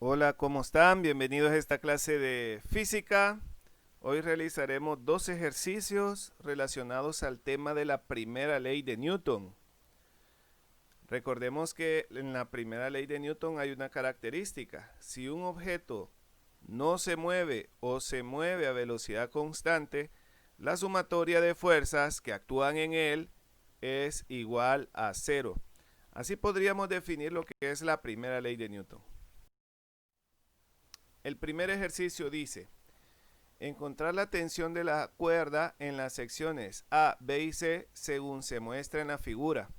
Hola, ¿cómo están? Bienvenidos a esta clase de física. Hoy realizaremos dos ejercicios relacionados al tema de la primera ley de Newton. Recordemos que en la primera ley de Newton hay una característica. Si un objeto no se mueve o se mueve a velocidad constante, la sumatoria de fuerzas que actúan en él es igual a cero. Así podríamos definir lo que es la primera ley de Newton. El primer ejercicio dice: encontrar la tensión de la cuerda en las secciones A, B y C según se muestra en la figura,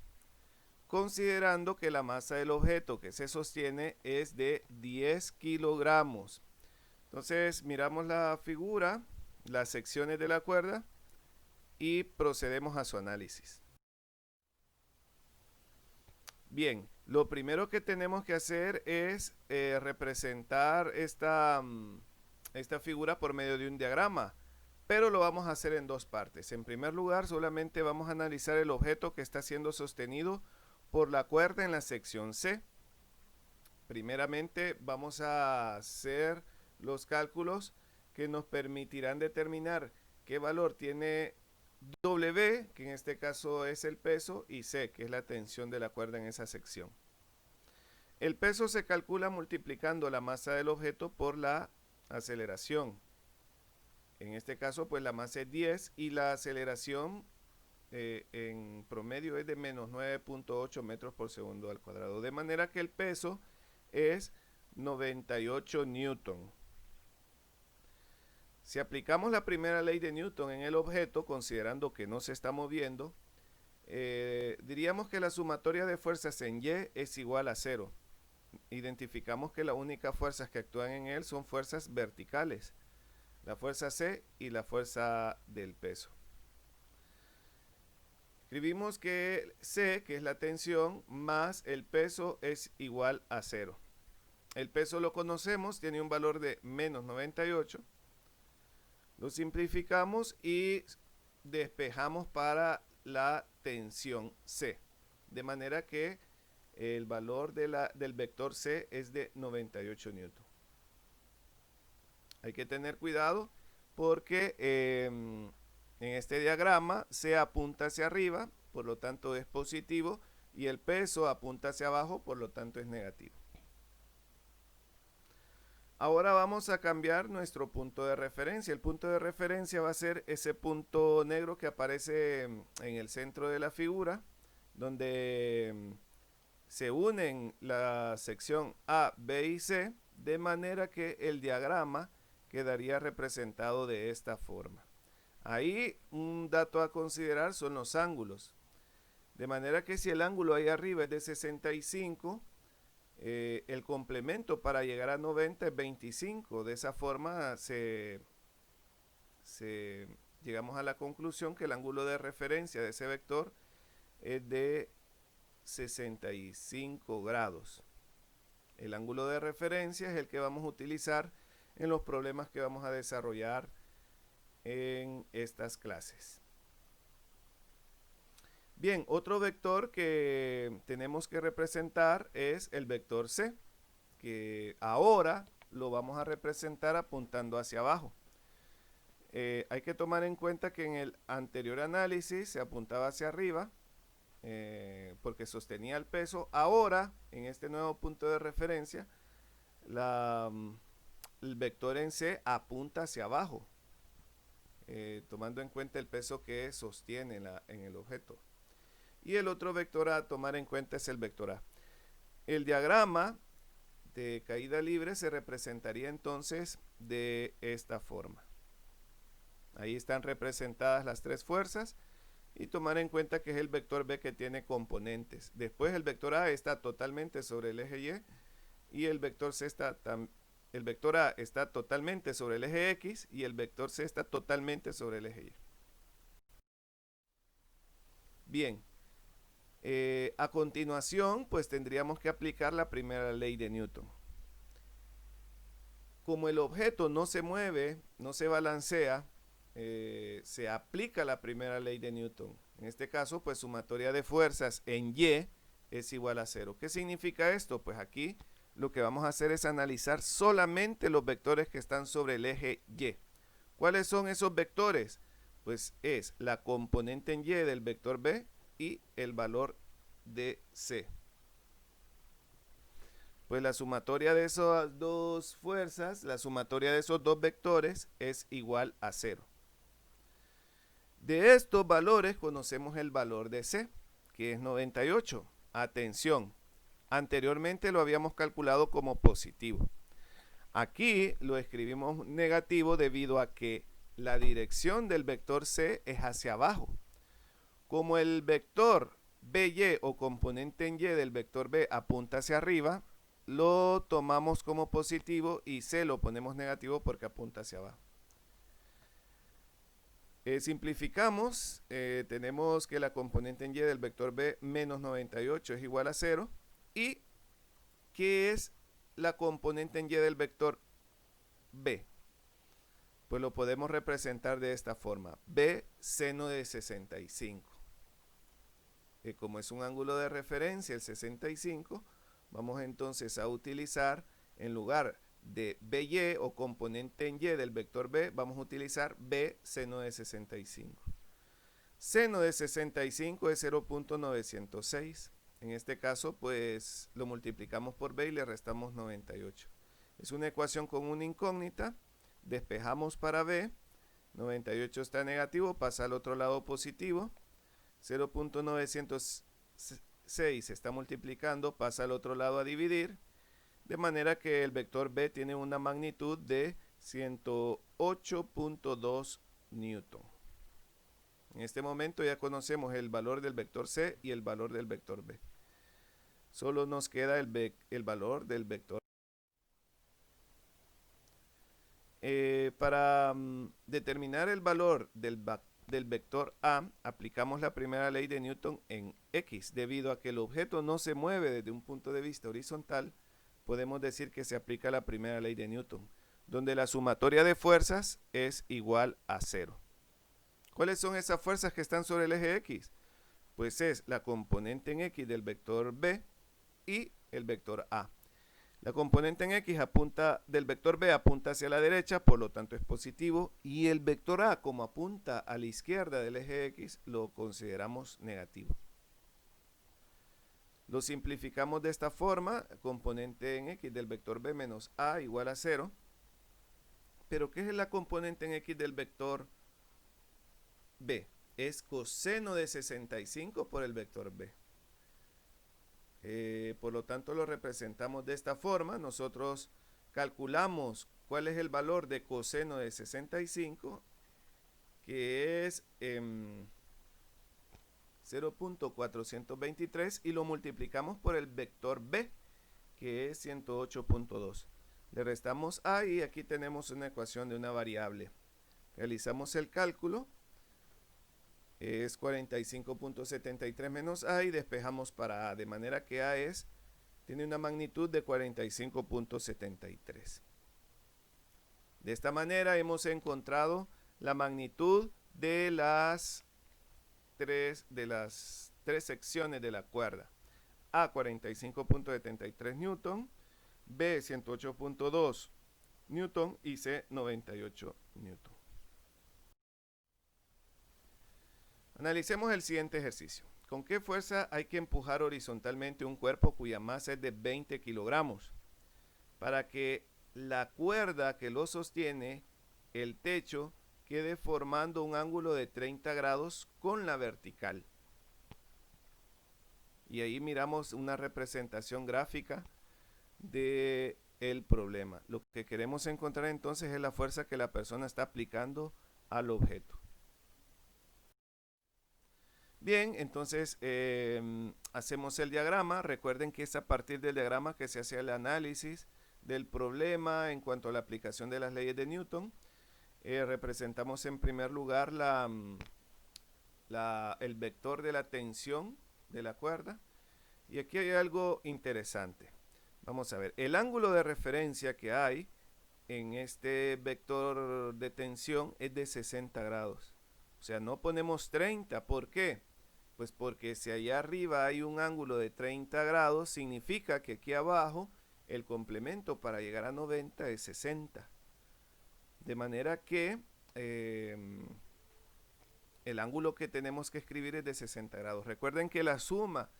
considerando que la masa del objeto que se sostiene es de 10 kilogramos. Entonces miramos la figura, las secciones de la cuerda y procedemos a su análisis. Bien, lo primero que tenemos que hacer es representar esta figura por medio de un diagrama, pero lo vamos a hacer en dos partes. En primer lugar, solamente vamos a analizar el objeto que está siendo sostenido por la cuerda en la sección C. Primeramente vamos a hacer los cálculos que nos permitirán determinar qué valor tiene W, que en este caso es el peso, y C, que es la tensión de la cuerda en esa sección. El peso se calcula multiplicando la masa del objeto por la aceleración. En este caso, pues la masa es 10 y la aceleración en promedio es de menos 9.8 metros por segundo al cuadrado. De manera que el peso es 98 newton. Si aplicamos la primera ley de Newton en el objeto, considerando que no se está moviendo, diríamos que la sumatoria de fuerzas en Y es igual a cero. Identificamos que las únicas fuerzas que actúan en él son fuerzas verticales, la fuerza C y la fuerza del peso. Escribimos que C, que es la tensión, más el peso es igual a cero. El peso lo conocemos, tiene un valor de menos 98. Lo simplificamos y despejamos para la tensión C. De manera que el valor del vector C es de 98 newton. Hay que tener cuidado porque en este diagrama C apunta hacia arriba, por lo tanto es positivo, y el peso apunta hacia abajo, por lo tanto es negativo. Ahora vamos a cambiar nuestro punto de referencia. El punto de referencia va a ser ese punto negro que aparece en el centro de la figura, donde se unen la sección A, B y C, de manera que el diagrama quedaría representado de esta forma. Ahí un dato a considerar son los ángulos. De manera que si el ángulo ahí arriba es de 65, el complemento para llegar a 90 es 25. De esa forma llegamos a la conclusión que el ángulo de referencia de ese vector es de 65 grados. El ángulo de referencia es el que vamos a utilizar en los problemas que vamos a desarrollar en estas clases. Bien, otro vector que tenemos que representar es el vector C, que ahora lo vamos a representar apuntando hacia abajo. Hay que tomar en cuenta que en el anterior análisis se apuntaba hacia arriba porque sostenía el peso. Ahora, en este nuevo punto de referencia, el vector en C apunta hacia abajo, tomando en cuenta el peso que sostiene en el objeto. Y el otro vector a tomar en cuenta es el vector A. El diagrama de caída libre se representaría entonces de esta forma. Ahí están representadas las tres fuerzas y tomar en cuenta que es el vector B que tiene componentes. Después el vector A está totalmente sobre el eje Y y el vector A está totalmente sobre el eje X y el vector C está totalmente sobre el eje Y. Bien, a continuación pues tendríamos que aplicar la primera ley de Newton. Como el objeto no se mueve, no se balancea, se aplica la primera ley de Newton. En este caso, pues sumatoria de fuerzas en Y es igual a cero. ¿Qué significa esto? Pues aquí lo que vamos a hacer es analizar solamente los vectores que están sobre el eje Y. ¿Cuáles son esos vectores? Pues es la componente en Y del vector B y el valor de C. Pues la sumatoria de esas dos fuerzas, la sumatoria de esos dos vectores es igual a 0. De estos valores conocemos el valor de C, que es 98. Atención, anteriormente lo habíamos calculado como positivo. Aquí lo escribimos negativo debido a que la dirección del vector C es hacia abajo. Como el vector BY o componente en Y del vector B apunta hacia arriba, lo tomamos como positivo y C lo ponemos negativo porque apunta hacia abajo. Simplificamos, tenemos que la componente en Y del vector B menos 98 es igual a 0. ¿Y qué es la componente en Y del vector B? Pues lo podemos representar de esta forma. B seno de 65. Como es un ángulo de referencia, el 65, vamos entonces a utilizar, en lugar de BY o componente en Y del vector B, vamos a utilizar B seno de 65. Seno de 65 es 0.906. En este caso, pues lo multiplicamos por B y le restamos 98. Es una ecuación con una incógnita. Despejamos para B. 98 está negativo, pasa al otro lado positivo. 0.906 se está multiplicando, pasa al otro lado a dividir. De manera que el vector B tiene una magnitud de 108.2 newton. En este momento ya conocemos el valor del vector C y el valor del vector B. Solo nos queda el valor del vector. Para determinar el valor del vector A, aplicamos la primera ley de Newton en X. Debido a que el objeto no se mueve desde un punto de vista horizontal, podemos decir que se aplica la primera ley de Newton, donde la sumatoria de fuerzas es igual a 0. ¿Cuáles son esas fuerzas que están sobre el eje X? Pues es la componente en X del vector B y el vector A. La componente en X del vector B apunta hacia la derecha, por lo tanto es positivo, y el vector A, como apunta a la izquierda del eje X, lo consideramos negativo. Lo simplificamos de esta forma, componente en X del vector B menos A igual a 0. Pero ¿qué es la componente en X del vector B? Es coseno de 65 por el vector B. Por lo tanto lo representamos de esta forma. Nosotros calculamos cuál es el valor de coseno de 65, que es 0.423, y lo multiplicamos por el vector B, que es 108.2. Le restamos A y aquí tenemos una ecuación de una variable. Realizamos el cálculo. Es 45.73 menos A y despejamos para A, de manera que A tiene una magnitud de 45.73. De esta manera hemos encontrado la magnitud de las tres secciones de la cuerda. A 45.73 newton, B 108.2 newton y C 98 newton. Analicemos el siguiente ejercicio. ¿Con qué fuerza hay que empujar horizontalmente un cuerpo cuya masa es de 20 kilogramos? Para que la cuerda que lo sostiene, el techo, quede formando un ángulo de 30 grados con la vertical. Y ahí miramos una representación gráfica del problema. Lo que queremos encontrar entonces es la fuerza que la persona está aplicando al objeto. Bien, entonces hacemos el diagrama. Recuerden que es a partir del diagrama que se hace el análisis del problema en cuanto a la aplicación de las leyes de Newton. Representamos en primer lugar el vector de la tensión de la cuerda. Y aquí hay algo interesante. Vamos a ver, el ángulo de referencia que hay en este vector de tensión es de 60 grados. O sea, no ponemos 30. ¿Por qué? Pues porque si allá arriba hay un ángulo de 30 grados, significa que aquí abajo el complemento para llegar a 90 es 60. De manera que el ángulo que tenemos que escribir es de 60 grados. Recuerden que la suma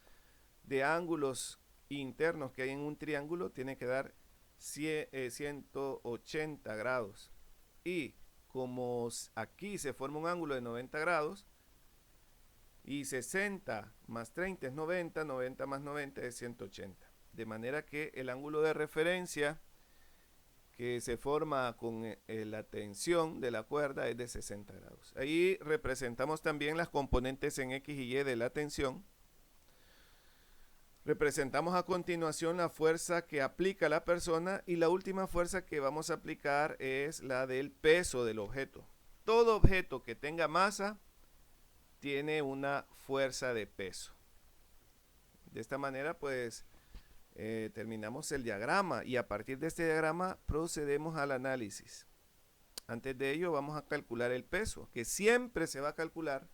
de ángulos internos que hay en un triángulo tiene que dar 180 grados. Y como aquí se forma un ángulo de 90 grados, y 60 más 30 es 90, 90 más 90 es 180. De manera que el ángulo de referencia que se forma con la tensión de la cuerda es de 60 grados. Ahí representamos también las componentes en X y Y de la tensión. Representamos a continuación la fuerza que aplica la persona y la última fuerza que vamos a aplicar es la del peso del objeto. Todo objeto que tenga masa tiene una fuerza de peso. De esta manera pues terminamos el diagrama y a partir de este diagrama procedemos al análisis. Antes de ello vamos a calcular el peso, que siempre se va a calcular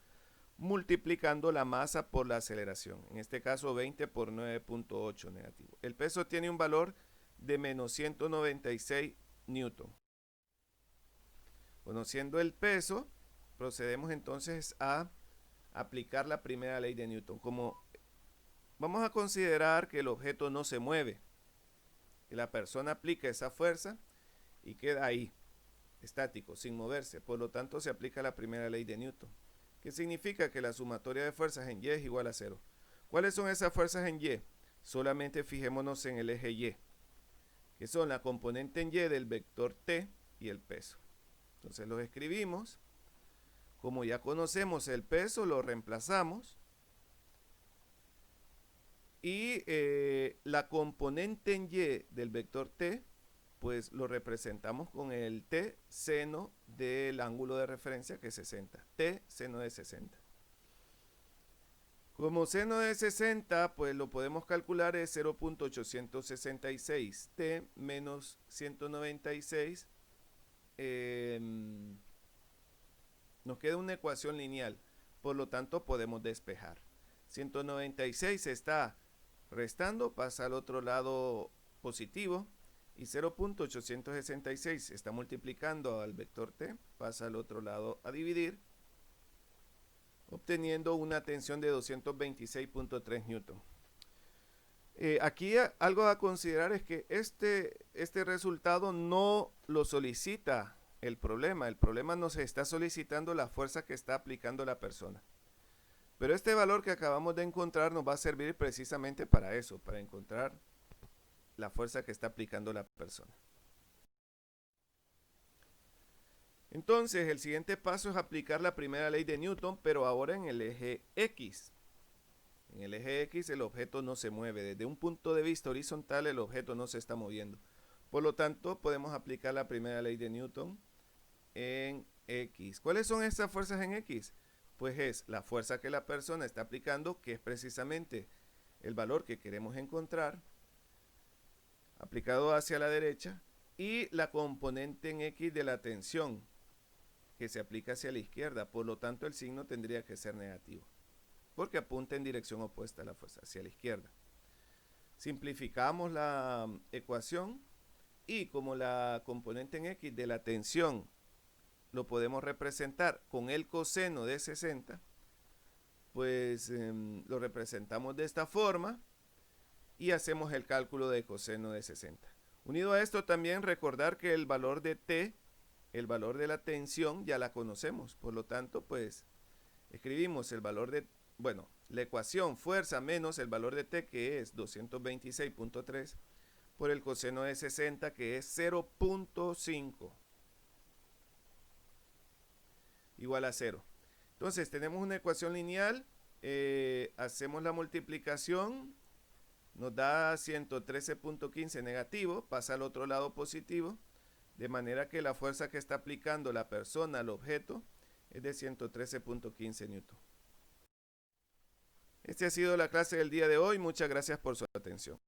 multiplicando la masa por la aceleración. En este caso 20 por 9.8 negativo. El peso tiene un valor de menos 196 newton. Conociendo el peso, procedemos entonces a aplicar la primera ley de Newton. Como vamos a considerar que el objeto no se mueve, que la persona aplica esa fuerza y queda ahí, estático, sin moverse. Por lo tanto, se aplica la primera ley de Newton, que significa que la sumatoria de fuerzas en Y es igual a 0. ¿Cuáles son esas fuerzas en Y? Solamente fijémonos en el eje Y, que son la componente en Y del vector T y el peso. Entonces los escribimos. Como ya conocemos el peso, lo reemplazamos. Y la componente en Y del vector T, pues lo representamos con el T seno del ángulo de referencia, que es 60. T seno de 60. Como seno de 60, pues lo podemos calcular es 0.866. T menos 196. Nos queda una ecuación lineal, por lo tanto podemos despejar. 196 se está restando, pasa al otro lado positivo, y 0.866 está multiplicando al vector T, pasa al otro lado a dividir, obteniendo una tensión de 226.3 newton. Aquí algo a considerar es que este resultado no lo solicita el problema nos está solicitando la fuerza que está aplicando la persona. Pero este valor que acabamos de encontrar nos va a servir precisamente para eso, para encontrar la fuerza que está aplicando la persona. Entonces, el siguiente paso es aplicar la primera ley de Newton, pero ahora en el eje X. En el eje X el objeto no se mueve. Desde un punto de vista horizontal el objeto no se está moviendo. Por lo tanto, podemos aplicar la primera ley de Newton en X. ¿Cuáles son estas fuerzas en X? Pues es la fuerza que la persona está aplicando, que es precisamente el valor que queremos encontrar, aplicado hacia la derecha, y la componente en X de la tensión, que se aplica hacia la izquierda. Por lo tanto, el signo tendría que ser negativo, porque apunta en dirección opuesta a la fuerza, hacia la izquierda. Simplificamos la ecuación y como la componente en X de la tensión lo podemos representar con el coseno de 60, pues lo representamos de esta forma y hacemos el cálculo de coseno de 60. Unido a esto también recordar que el valor de T, el valor de la tensión ya la conocemos, por lo tanto pues escribimos el valor de, la ecuación fuerza menos el valor de T, que es 226.3, por el coseno de 60, que es 0.5. Igual a 0. Entonces tenemos una ecuación lineal, hacemos la multiplicación, nos da 113.15 negativo, pasa al otro lado positivo, de manera que la fuerza que está aplicando la persona al objeto es de 113.15 newton. Esta ha sido la clase del día de hoy, muchas gracias por su atención.